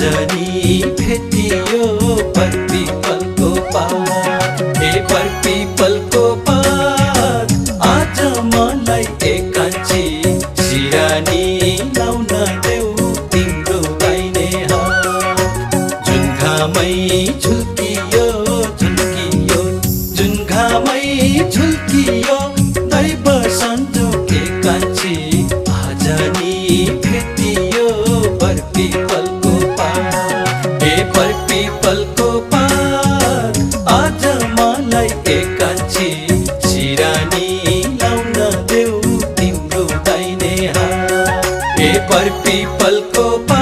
नि भेटियो पर्पीपलको पात। ए पर्पीपलको पात आज मलाई एकान्छी सिरानी लाउन देऊ तिम्रो दाहिने हात। जुन घामै झुल्कियो झुल्कियो जुन घामै झुल्कियो दैव सन्जोग एकान्छी आज नि भेटियो पर्पीपलको पात। ए पर्पीपलको पात आज मलाई एकान्छी सिरानी लाउन देऊ तिम्रो दाहिने हात। ए पर्पीपलको पात